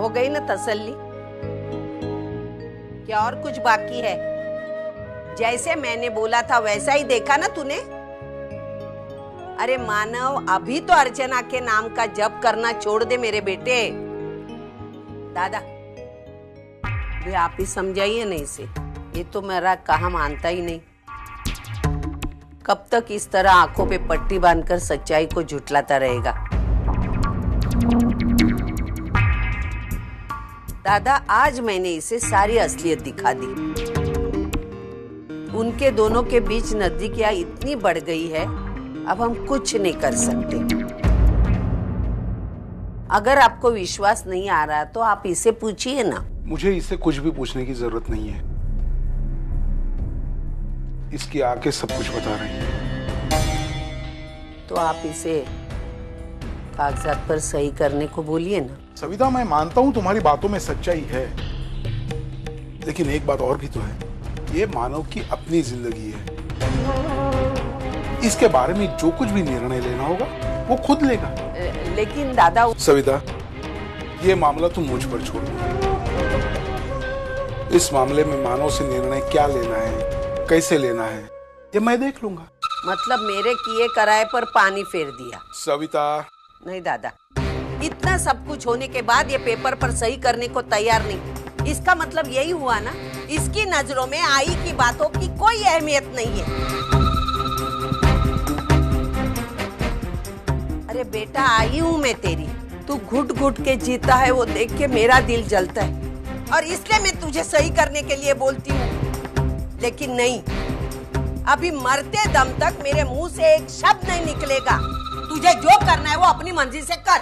हो गई ना तसल्ली? क्या और कुछ बाकी है? जैसे मैंने बोला था वैसा ही देखा ना तूने? अरे मानव, अभी तो अर्चना के नाम का जप करना छोड़ दे मेरे बेटे। दादा भी आप ही समझाइए ना इसे, ये तो मेरा कहा मानता ही नहीं। कब तक इस तरह आंखों पे पट्टी बांधकर सच्चाई को झुठलाता रहेगा? दादा, आज मैंने इसे सारी असलियत दिखा दी। उनके दोनों के बीच नजदीकियां इतनी बढ़ गई है, अब हम कुछ नहीं कर सकते। अगर आपको विश्वास नहीं आ रहा तो आप इसे पूछिए ना। मुझे इससे कुछ भी पूछने की जरूरत नहीं है। इसकी आंखें सब कुछ बता रही हैं। तो आप इसे कागजात पर सही करने को बोलिए ना। सविता, मैं मानता हूं तुम्हारी बातों में सच्चाई है, लेकिन एक बात और भी तो है, ये मानव की अपनी जिंदगी है। इसके बारे में जो कुछ भी निर्णय लेना होगा वो खुद लेगा। लेकिन दादा। सविता, ये मामला तुम मुझ पर छोड़ दो। इस मामले में मानव से निर्णय क्या लेना है, कैसे लेना है, ये मैं देख लूंगा। मतलब मेरे किए कराए पर पानी फेर दिया? सविता। नहीं दादा, इतना सब कुछ होने के बाद ये पेपर पर सही करने को तैयार नहीं, इसका मतलब यही हुआ ना, इसकी नजरों में आई की बातों की कोई अहमियत नहीं है। अरे बेटा, आई हूँ मैं तेरी, तू घुट घुट के जीता है वो देख के मेरा दिल जलता है, और इसलिए मैं तुझे सही करने के लिए बोलती हूँ। लेकिन नहीं, अभी मरते दम तक मेरे मुंह से एक शब्द नहीं निकलेगा। तुझे जो करना है वो अपनी मर्जी से कर।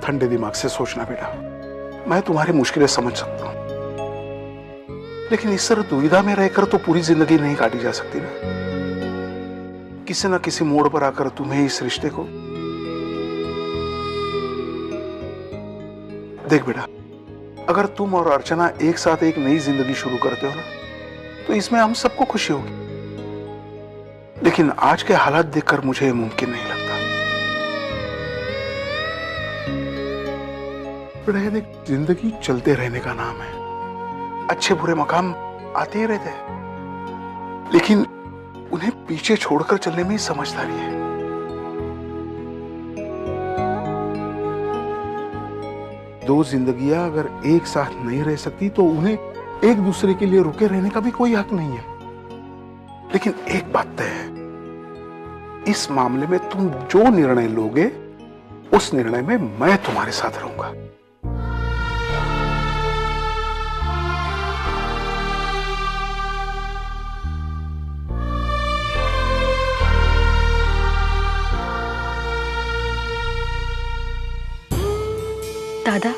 ठंडे दिमाग से सोचना बेटा। मैं तुम्हारी मुश्किलें समझ सकता हूं, लेकिन इस तरह दुविधा में रहकर तो पूरी जिंदगी नहीं काटी जा सकती ना। किसी न किसी मोड़ पर आकर तुम्हें इस रिश्ते को। देख बेटा, अगर तुम और अर्चना एक साथ एक नई जिंदगी शुरू करते हो ना, तो इसमें हम सबको खुशी होगी। लेकिन आज के हालात देखकर मुझे मुमकिन नहीं लगता। बेटा ये देख, जिंदगी चलते रहने का नाम है। अच्छे बुरे मकाम आते ही रहते हैं, लेकिन उन्हें पीछे छोड़कर चलने में ही समझदारी है। दो जिंदगियां अगर एक साथ नहीं रह सकती तो उन्हें एक दूसरे के लिए रुके रहने का भी कोई हक नहीं है। लेकिन एक बात तय है, इस मामले में तुम जो निर्णय लोगे उस निर्णय में मैं तुम्हारे साथ रहूंगा। दादा,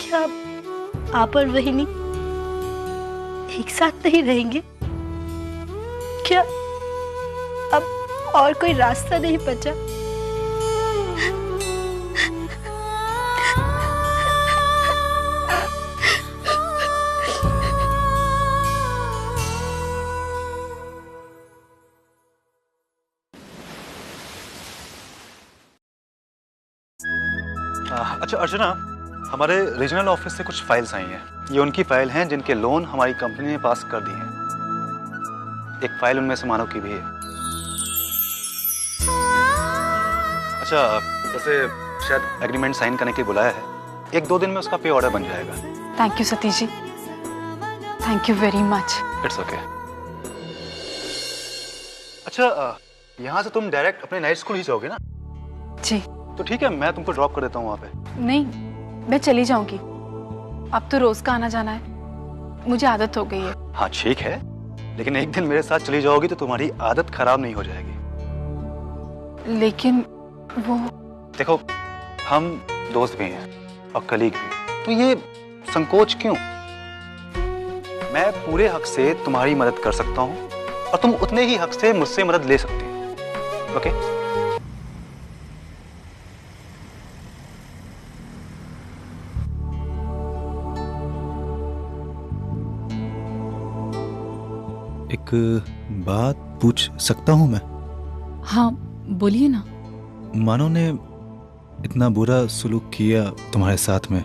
क्या आप और वहिनी एक साथ नहीं रहेंगे? क्या अब और कोई रास्ता नहीं बचा? अच्छा अर्चना, हमारे रीजनल ऑफिस से कुछ फाइल्स आई हैं। ये उनकी फाइल हैं जिनके लोन हमारी कंपनी ने पास कर दिए हैं। एक फाइल उनमें से मानव की भी है। अच्छा, वैसे शायद एग्रीमेंट साइन करने के लिए बुलाया है। 1-2 दिन में उसका पे ऑर्डर बन जाएगा। Thank you Satish ji, thank you very much. It's okay. अच्छा, यहाँ से तुम डायरेक्ट अपने नाइट स्कूल ही जाओगे ना? जी। तो ठीक है, मैं तुमको ड्रॉप कर देता हूँ वहाँ पे। नहीं, मैं चली जाऊंगी। अब तो रोज का आना जाना है, मुझे आदत हो गई है। हाँ ठीक है, लेकिन एक दिन मेरे साथ चली जाओगी तो तुम्हारी आदत खराब नहीं हो जाएगी। लेकिन वो, देखो, हम दोस्त भी हैं और कलीग भी, तो ये संकोच क्यों? मैं पूरे हक से तुम्हारी मदद कर सकता हूँ और तुम उतने ही हक से मुझसे मदद ले सकती हो। ओके? एक बात पूछ सकता हूं मैं? हाँ बोलिए ना। मानो ने इतना बुरा सुलूक किया तुम्हारे साथ में,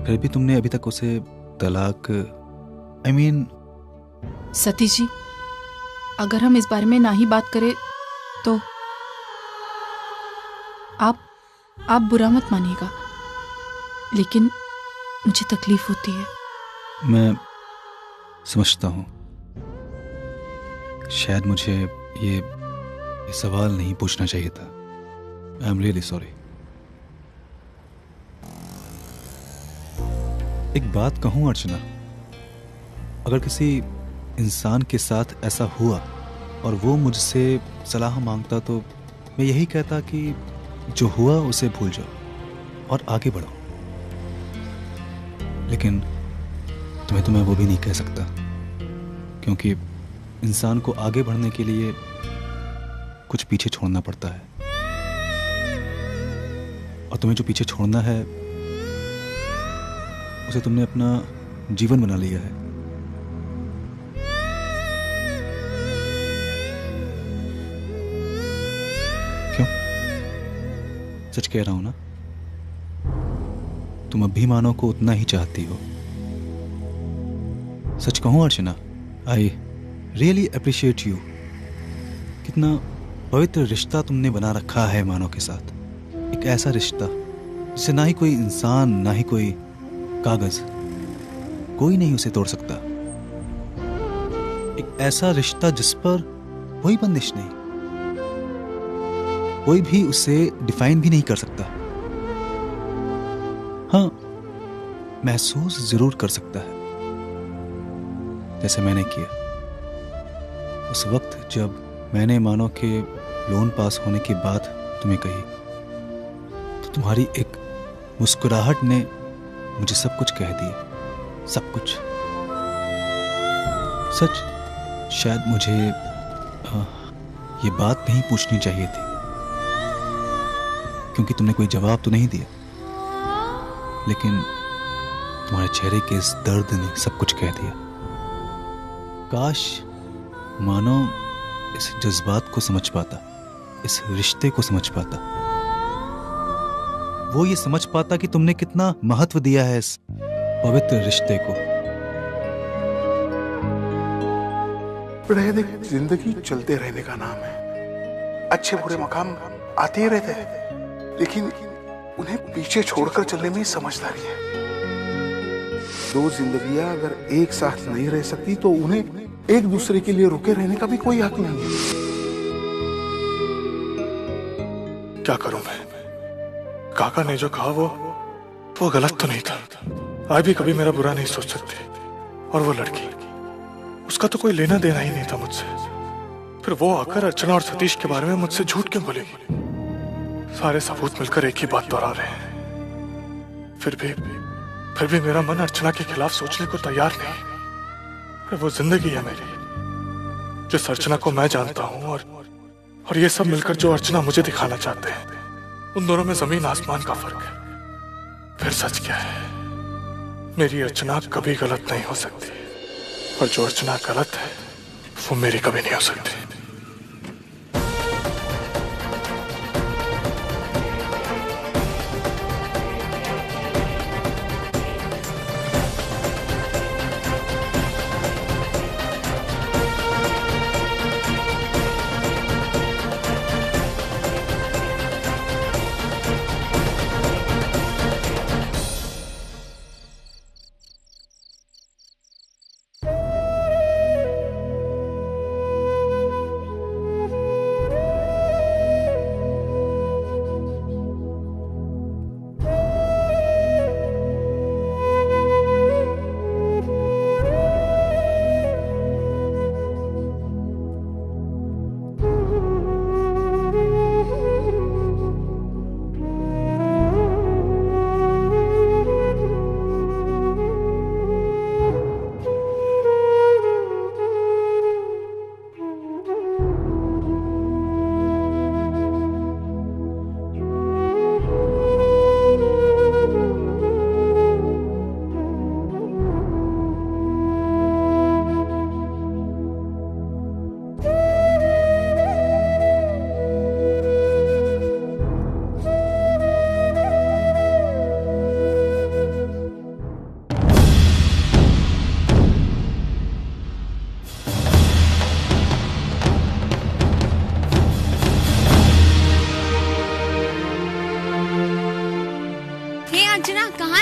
फिर भी तुमने अभी तक उसे तलाक सतीश जी, अगर हम इस बारे में ना ही बात करें तो आप बुरा मत मानिएगा, लेकिन मुझे तकलीफ होती है। मैं समझता हूं। शायद मुझे ये सवाल नहीं पूछना चाहिए था। I am really sorry. एक बात कहूं अर्चना, अगर किसी इंसान के साथ ऐसा हुआ और वो मुझसे सलाह मांगता तो मैं यही कहता कि जो हुआ उसे भूल जाओ और आगे बढ़ो। लेकिन तुम्हें तो मैं वो भी नहीं कह सकता, क्योंकि इंसान को आगे बढ़ने के लिए कुछ पीछे छोड़ना पड़ता है, और तुम्हें जो पीछे छोड़ना है उसे तुमने अपना जीवन बना लिया है। क्यों? सच कह रहा हूं ना? तुम अब भी मानो को उतना ही चाहती हो। सच कहूं अर्चना, आई रियली अप्रिशिएट यू। कितना पवित्र रिश्ता तुमने बना रखा है मानो के साथ। एक ऐसा रिश्ता जिसे ना ही कोई इंसान, ना ही कोई कागज, कोई नहीं उसे तोड़ सकता। एक ऐसा रिश्ता जिस पर कोई बंदिश नहीं, कोई भी उसे डिफाइन भी नहीं कर सकता। हाँ, महसूस जरूर कर सकता है, जैसे मैंने किया उस वक्त जब मैंने मानो के लोन पास होने की बात तुम्हें कही, तो तुम्हारी एक मुस्कुराहट ने मुझे सब कुछ कह दिया। सब कुछ। सच, शायद मुझे ये बात नहीं पूछनी चाहिए थी, क्योंकि तुमने कोई जवाब तो नहीं दिया, लेकिन तुम्हारे चेहरे के इस दर्द ने सब कुछ कह दिया। काश मानो इस जज्बात को समझ पाता, इस रिश्ते को समझ पाता, वो ये समझ पाता कि तुमने कितना महत्व दिया है इस पवित्र रिश्ते को। जिंदगी चलते रहने का नाम है। अच्छे बुरे मकाम आते ही रहते हैं, लेकिन उन्हें पीछे छोड़कर चलने में समझदारी है। दो जिंदगियां अगर एक साथ नहीं रह सकती तो उन्हें एक दूसरे के लिए रुके रहने का भी कोई हक नहीं है। क्या करूं मैं? काका ने जो कहा वो गलत तो नहीं था। आज भी कभी मेरा बुरा नहीं सोच सकते। और वो लड़की, उसका तो कोई लेना देना ही नहीं था मुझसे। फिर वो आकर अर्चना और सतीश के बारे में मुझसे झूठ क्यों बोलेगी? सारे सबूत मिलकर एक ही बात दोहरा रहे हैं। फिर भी मेरा मन अर्चना के खिलाफ सोचने को तैयार नहीं। वो जिंदगी है मेरी, जिस अर्चना को मैं जानता हूं, और ये सब मिलकर जो अर्चना मुझे दिखाना चाहते हैं, उन दोनों में जमीन आसमान का फर्क है। फिर सच क्या है? मेरी अर्चना कभी गलत नहीं हो सकती, और जो अर्चना गलत है वो मेरी कभी नहीं हो सकती।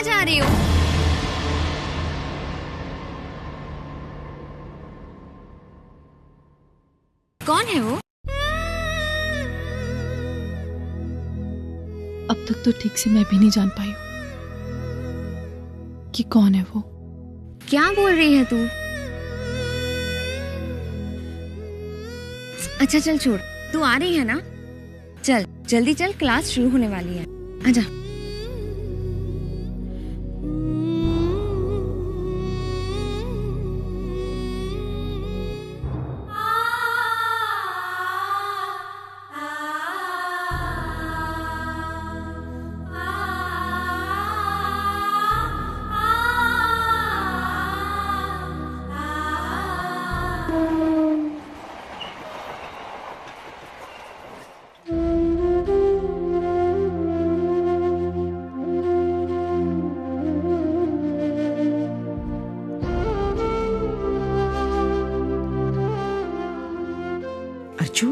जा रही हो? कौन है वो? अब तक तो ठीक से मैं भी नहीं जान पाई हूँ कि कौन है वो। क्या बोल रही है तू? अच्छा चल छोड़, तू आ रही है ना? चल जल्दी चल, क्लास शुरू होने वाली है, आजा। अर्जू,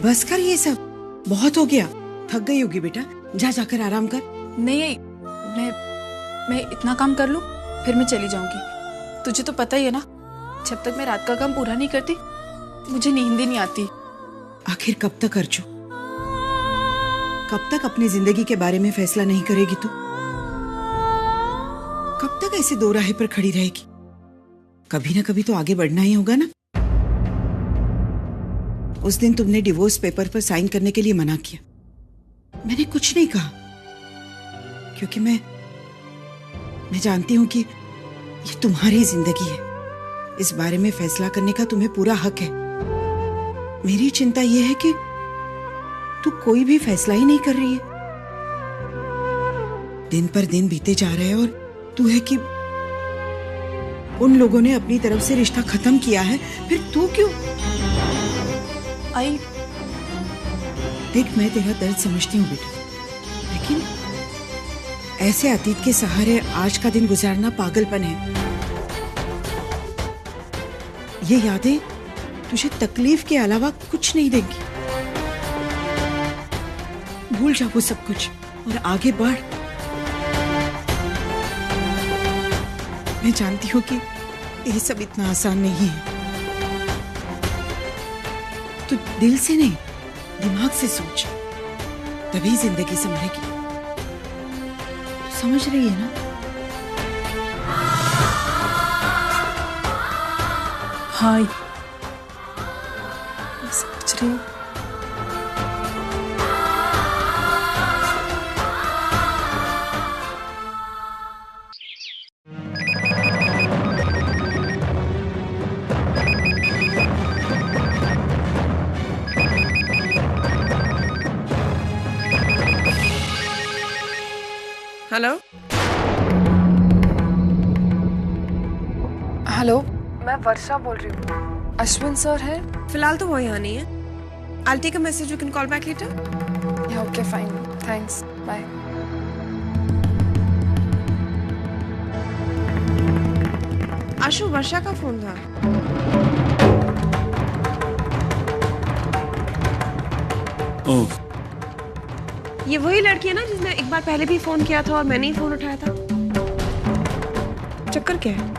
बस कर ये सब, बहुत हो गया। थक गई होगी बेटा, जा जाकर आराम कर। नहीं, मैं इतना काम कर लूं फिर मैं चली जाऊंगी। तुझे तो पता ही है ना, जब तक मैं रात का काम पूरा नहीं करती मुझे नींद ही नहीं आती। आखिर कब तक अर्जू, कब तक अपनी जिंदगी के बारे में फैसला नहीं करेगी तू? कब तक ऐसे दो राह पर खड़ी रहेगी? कभी ना कभी तो आगे बढ़ना ही होगा ना। उस दिन तुमने डिवोर्स पेपर पर साइन करने के लिए मना किया, मैंने कुछ नहीं कहा, क्योंकि मैं जानती हूं कि ये तुम्हारी जिंदगी है, इस बारे में फैसला करने का तुम्हें पूरा हक है। मेरी चिंता यह है कि तू कोई भी फैसला ही नहीं कर रही है। दिन पर दिन बीते जा रहे हैं और तू है कि उन लोगों ने अपनी तरफ से रिश्ता खत्म किया है, फिर तू क्यों? आई देख, मैं तेरा दर्द समझती हूँ बेटा, लेकिन ऐसे अतीत के सहारे आज का दिन गुजारना पागलपन है। ये यादें तुझे तकलीफ के अलावा कुछ नहीं देंगी। भूल जा वो सब कुछ और आगे बढ़। मैं जानती हूँ कि ये सब इतना आसान नहीं है। तू दिल से नहीं, दिमाग से सोच, तभी जिंदगी संभलेगी। तू समझ रही है ना? हाँ, मैं समझ रही हूँ। हेलो हेलो, मैं वर्षा बोल रही हूँ। अश्विन सर है? फिलहाल तो वो यहाँ नहीं है। I'll take a message, you can call back later. Yeah, okay, fine. Thanks. Bye. आशु, वर्षा का फोन था। ओह, ये वही लड़की है ना जिसने एक बार पहले भी फोन किया था और मैंने ही फोन उठाया था। चक्कर क्या है?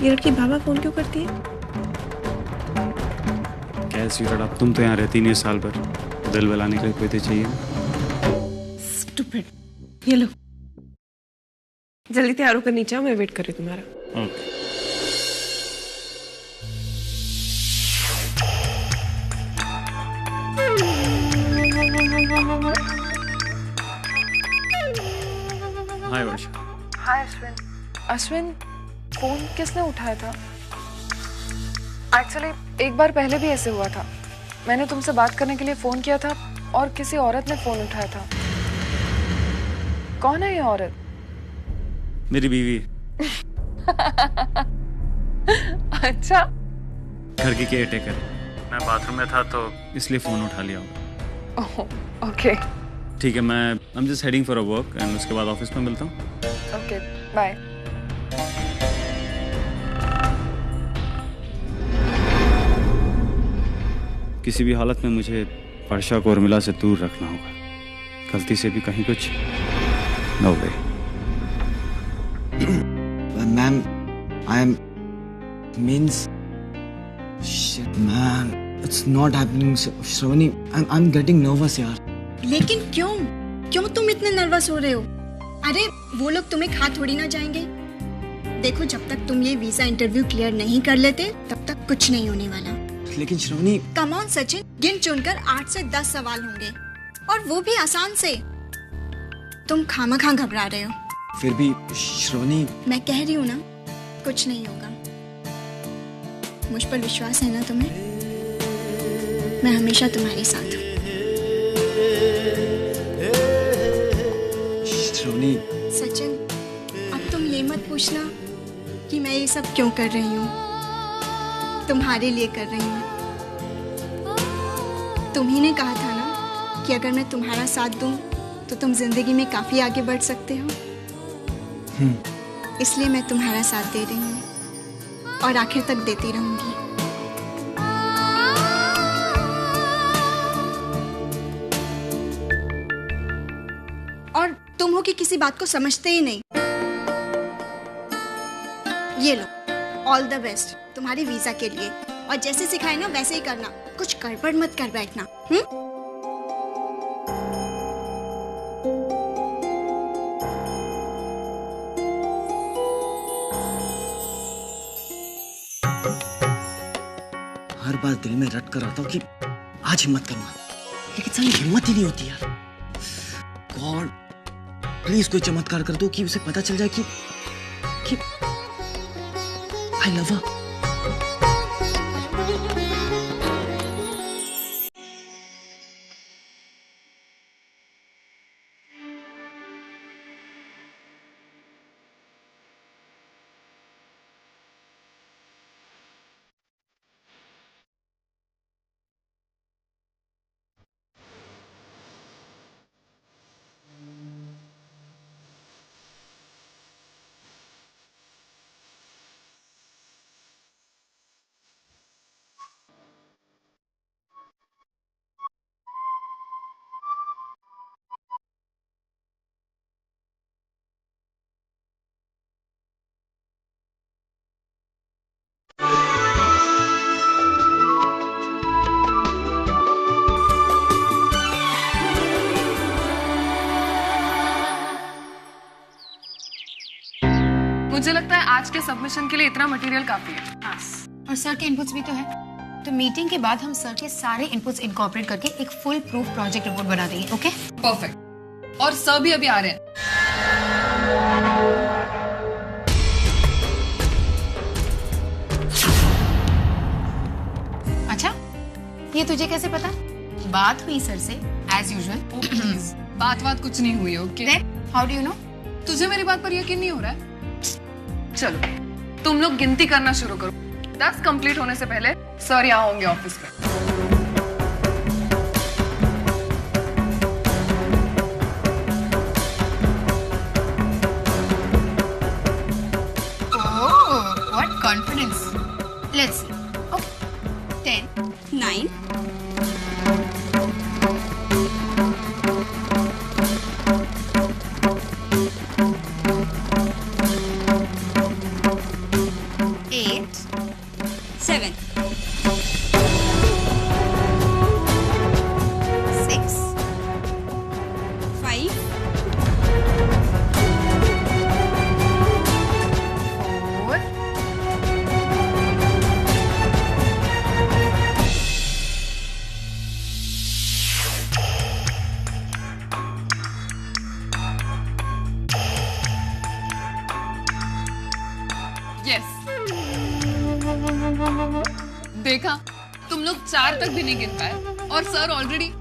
ये लड़की बाबा फोन क्यों करती है? क्या स्वीट, अब तुम तो यहाँ रहती नहीं साल भर, दिल बहलाने के लिए कोई तो चाहिए। Stupid. ये लो, जल्दी तैयार होकर नीचे आओ, मैं वेट कर रही हूँ तुम्हारा। ओके। हाय वर्षा। हाय अश्विन। अश्विन, फोन किसने उठाया था? एक्चुअली एक बार पहले भी ऐसे हुआ था। मैंने तुमसे बात करने के लिए फोन किया था और किसी औरत ने फोन उठाया था। कौन है ये औरत? मेरी बीवी। अच्छा, घर की केयर टेकर। मैं बाथरूम में था तो इसलिए फोन उठा लिया होगा। ओके ठीक है, मैं I'm just heading for a work and उसके बाद ऑफिस में मिलता हूँ। Okay, bye. किसी भी हालत में मुझे वर्षा को उर्मिला से दूर रखना होगा। गलती से भी कहीं कुछ no way. Ma'am I am means shit man it's not happening Shravani I am getting nervous यार। लेकिन क्यों तुम इतने नर्वस हो रहे हो? अरे वो लोग तुम्हें खा थोड़ी ना जाएंगे। देखो जब तक तुम ये वीजा इंटरव्यू क्लियर नहीं कर लेते तब तक कुछ नहीं होने वाला। लेकिन श्रवणी कम ऑन सचिन, गिन चुनकर 8 से 10 सवाल होंगे और वो भी आसान से। तुम खामखा घबरा रहे हो। फिर भी श्रवणी मैं कह रही हूँ ना कुछ नहीं होगा। मुझ पर विश्वास है ना तुम्हें? मैं हमेशा तुम्हारे साथ हूँ। श्रवणी सचिन अब तुम ये मत पूछना कि मैं ये सब क्यों कर रही हूँ। तुम्हारे लिए कर रही हूँ। तुम ही ने कहा था ना कि अगर मैं तुम्हारा साथ दूं तो तुम जिंदगी में काफी आगे बढ़ सकते हो। इसलिए मैं तुम्हारा साथ दे रही हूँ और आखिर तक देती रहूंगी। और तुम हो कि किसी बात को समझते ही नहीं। ये लो, ऑल द बेस्ट तुम्हारी वीजा के लिए। और जैसे सिखाए ना वैसे ही करना, कुछ गड़बड़ मत कर बैठना। हर बार दिल में रट कर आता हूँ कि आज हिम्मत करूंगा, लेकिन साली हिम्मत ही नहीं होती यार। गॉड प्लीज कोई चमत्कार कर दो कि उसे पता चल जाए कि आई लव हर। मुझे लगता है आज के सबमिशन के लिए इतना मटेरियल काफी है। और सर के इनपुट्स भी तो है। तो मीटिंग के बाद हम सर के सारे इनपुट्स इनकॉर्पोरेट करके एक फुल प्रूफ प्रोजेक्ट रिपोर्ट बना देंगे। Okay perfect. और सर भी अभी आ रहे हैं। अच्छा ये तुझे कैसे पता? बात हुई सर से एज यूजुअल। बात कुछ नहीं हुई। Okay how do you know? तुझे मेरी बात पर यकीन नहीं हो रहा है? चलो तुम लोग गिनती करना शुरू करो। 10 कंप्लीट होने से पहले सर यहाँ होंगे ऑफिस में। What confidence. Let's see. Okay. 10, 9. 8, 7, 6, 5, 4, yes देखा, तुम लोग 4 तक भी नहीं गिन पाए और सर ऑलरेडी